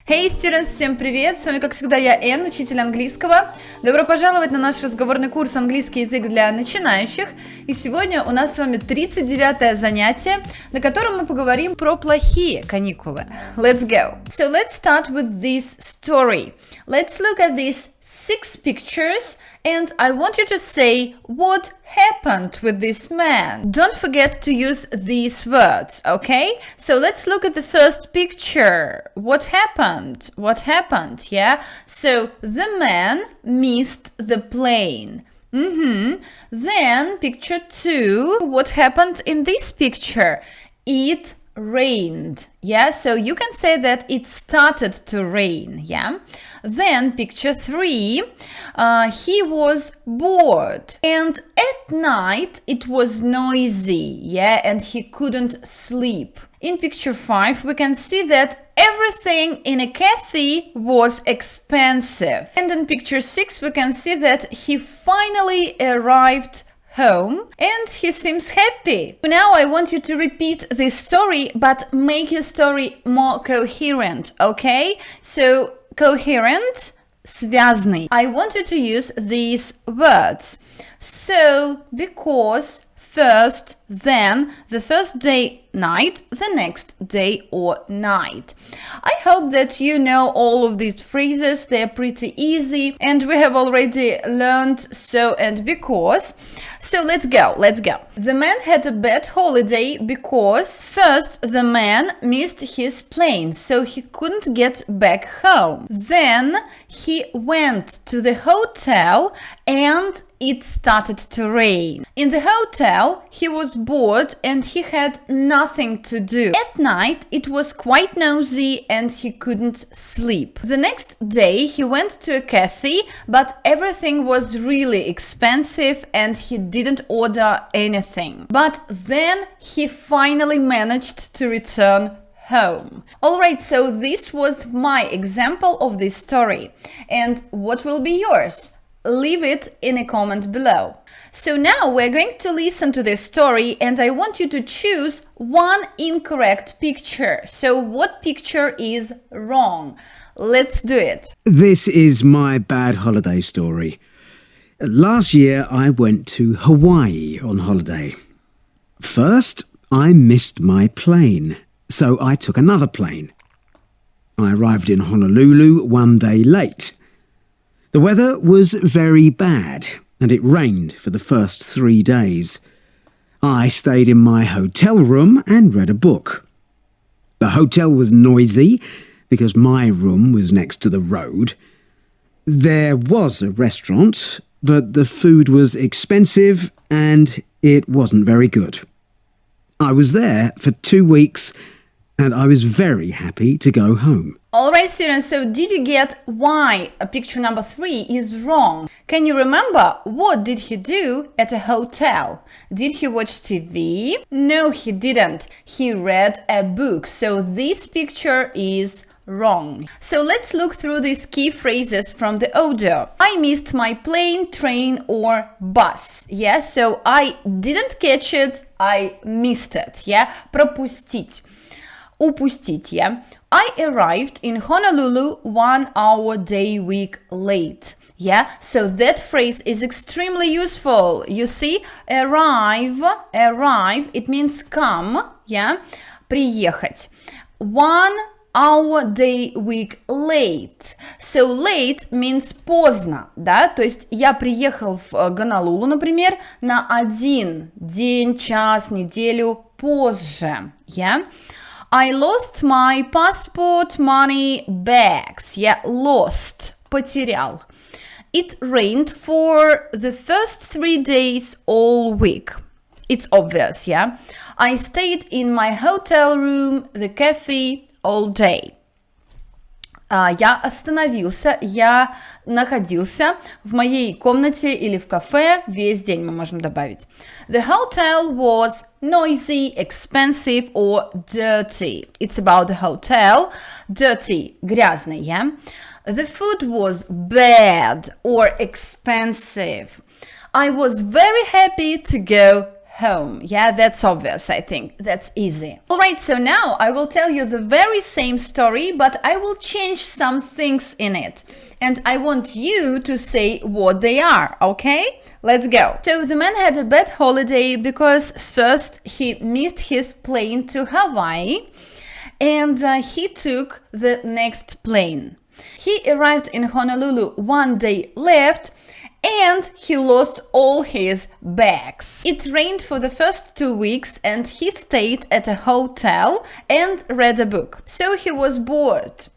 Hey students, всем привет! С вами, как всегда, я Энн, учитель английского. Добро пожаловать на наш разговорный курс «Английский язык для начинающих». И сегодня у нас с вами 39-е занятие, на котором мы поговорим про плохие каникулы. Let's go! So let's start with this story. Let's look at these 6 pictures and I want you to say what happened with this man. Don't forget to use these words, okay? So let's look at the first picture. What happened? What happened? Yeah? So the man missed the plane. Then picture 2. What happened in this picture? It rained. Yeah, so you can say that it started to rain. Yeah. Then picture 3, he was bored and at night it was noisy. Yeah, and he couldn't sleep. In picture 5 we can see that everything in a cafe was expensive. And in picture 6 we can see that he finally arrived home and he seems happy. Now I want you to repeat this story but make your story more coherent, okay? So coherent, связный. I want you to use these words. So, because, first, then, the first day, night, the next day or night. I hope that you know all of these phrases. They're pretty easy and we have already learned so and because. So let's go. The man had a bad holiday because first the man missed his plane, so he couldn't get back home. Then he went to the hotel and it started to rain. In the hotel, he was bored and he had nothing to do. At night, it was quite noisy and he couldn't sleep. The next day, he went to a cafe, but everything was really expensive and he didn't order anything. But then he finally managed to return home. Alright, so this was my example of this story. And what will be yours? Leave it in a comment below. So now we're going to listen to this story and I want you to choose one incorrect picture. So what picture is wrong? Let's do it. This is my bad holiday story. Last year I went to Hawaii on holiday. First, I missed my plane, so I took another plane. I arrived in Honolulu one day late. The weather was very bad and it rained for the first 3 days. I stayed in my hotel room and read a book. The hotel was noisy because my room was next to the road. There was a restaurant, but the food was expensive and it wasn't very good. I was there for 2 weeks and I was very happy to go home. Alright students, so did you get why picture number 3 is wrong? Can you remember what did he do at a hotel? Did he watch TV? No, he didn't. He read a book. So this picture is wrong. So let's look through these key phrases from the audio. I missed my plane, train or bus. Yeah, so I didn't catch it, I missed it. Yeah, пропустить. Упустить, yeah. I arrived in Honolulu 1 hour day week late. Yeah, so that phrase is extremely useful. You see, arrive, it means come, yeah, приехать. 1 hour day week late. So late means поздно, да, то есть я приехал в Гонолулу, например, на 1 день, час, неделю позже, yeah. I lost my passport, money, bags. Yeah, lost, потерял. It rained for the first 3 days all week. It's obvious, yeah? I stayed in my hotel room, the cafe, all day. Я остановился, я находился в моей комнате или в кафе весь день, мы можем добавить. The hotel was noisy, expensive or dirty. It's about the hotel. Dirty, грязный, yeah? The food was bad or expensive. I was very happy to go home. Yeah, that's obvious, I think. That's easy. Alright, so now I will tell you the very same story, but I will change some things in it. And I want you to say what they are, okay? Let's go. So the man had a bad holiday because first he missed his plane to Hawaii and he took the next plane. He arrived in Honolulu one day left and he lost all his bags. It rained for the first 2 weeks and he stayed at a hotel and read a book. So he was bored.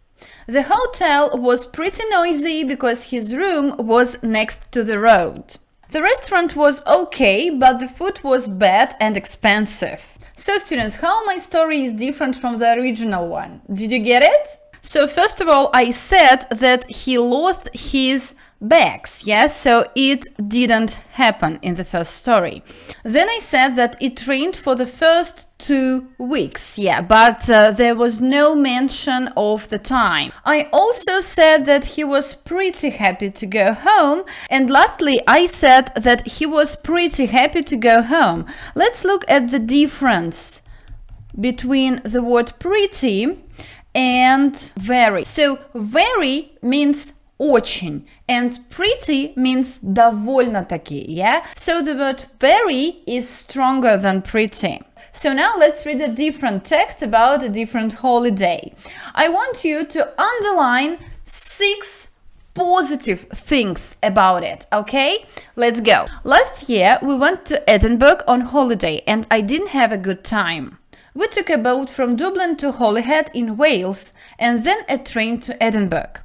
The hotel was pretty noisy because his room was next to the road. The restaurant was okay, but the food was bad and expensive. So students, how my story is different from the original one? Did you get it? So first of all, I said that he lost his bags, yes, so it didn't happen in the first story. Then I said that it rained for the first 2 weeks, yeah, but there was no mention of the time. I also said that he was pretty happy to go home, and lastly I said that he was pretty happy to go home. Let's look at the difference between the word pretty and very. So very means очень, and pretty means довольно-таки, yeah? So the word very is stronger than pretty. So now let's read a different text about a different holiday. I want you to underline 6 positive things about it, okay? Let's go. Last year we went to Edinburgh on holiday and I didn't have a good time. We took a boat from Dublin to Holyhead in Wales and then a train to Edinburgh.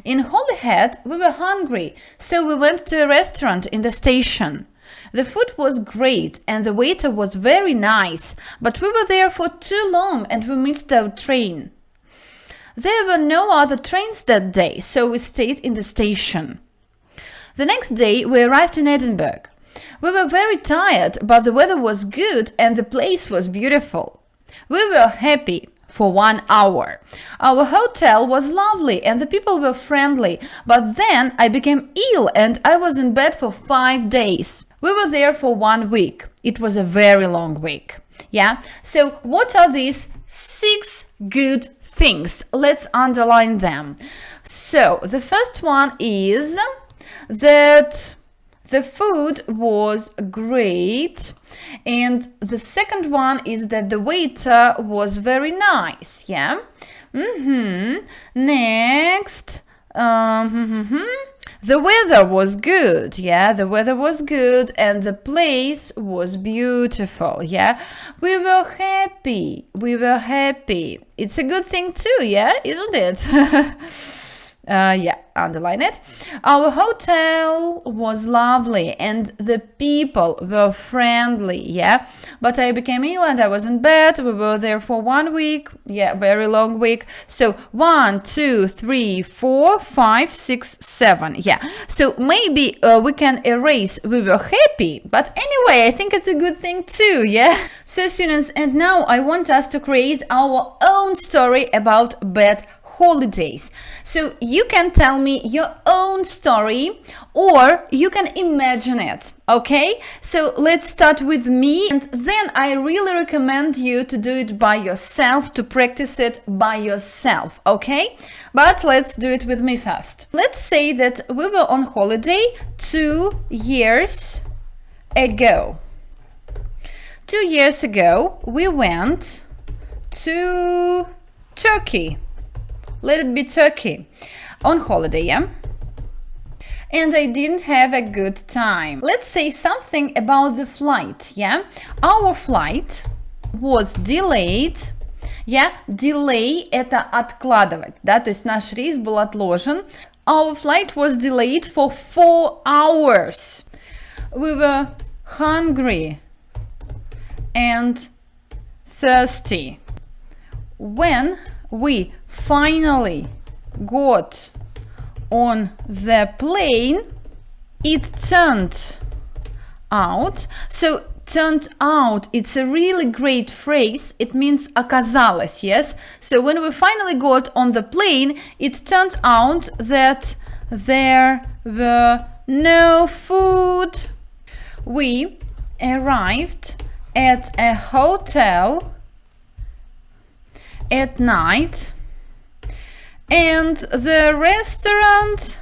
In Holyhead, we were hungry, so we went to a restaurant in the station. The food was great and the waiter was very nice, but we were there for too long and we missed our train. There were no other trains that day, so we stayed in the station. The next day, we arrived in Edinburgh. We were very tired, but the weather was good and the place was beautiful. We were happy for 1 hour. Our hotel was lovely and the people were friendly, but then I became ill and I was in bed for 5 days. We were there for 1 week. It was a very long week. Yeah, so what are these 6 good things? Let's underline them. So the first one is that the food was great, and the second one is that the waiter was very nice. Yeah. Next, the weather was good. Yeah, the weather was good and the place was beautiful. Yeah, we were happy. We were happy. It's a good thing too. Yeah, isn't it? Yeah, underline it. Our hotel was lovely and the people were friendly, yeah. But I became ill and I was in bed. We were there for 1 week. Yeah, very long week. So 1, 2, 3, 4, 5, 6, 7. Yeah. So maybe we can erase we were happy. But anyway, I think it's a good thing too, yeah. So students, and now I want us to create our own story about bad holidays. So you can tell me your own story or you can imagine it, okay? So let's start with me, and then I really recommend you to do it by yourself, to practice it by yourself, okay? But let's do it with me first. Let's say that we were on holiday 2 years ago. 2 years ago we went to Turkey. Let it be Turkey, on holiday, yeah? And I didn't have a good time. Let's say something about the flight, yeah? Our flight was delayed, yeah? Delay – это откладывать, да? То есть наш рейс был отложен. Our flight was delayed for 4 hours. We were hungry and thirsty. When we finally got on the plane, it turned out. So turned out, it's a really great phrase. It means оказалось, yes? So when we finally got on the plane, it turned out that there were no food. We arrived at a hotel at night and the restaurant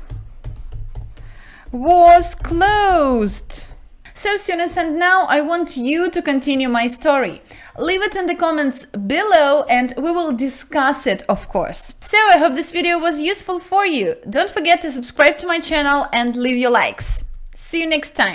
was closed. So students, and now I want you to continue my story. Leave it in the comments below and we will discuss it, of course. So I hope this video was useful for you. Don't forget to subscribe to my channel and leave your likes. See you next time.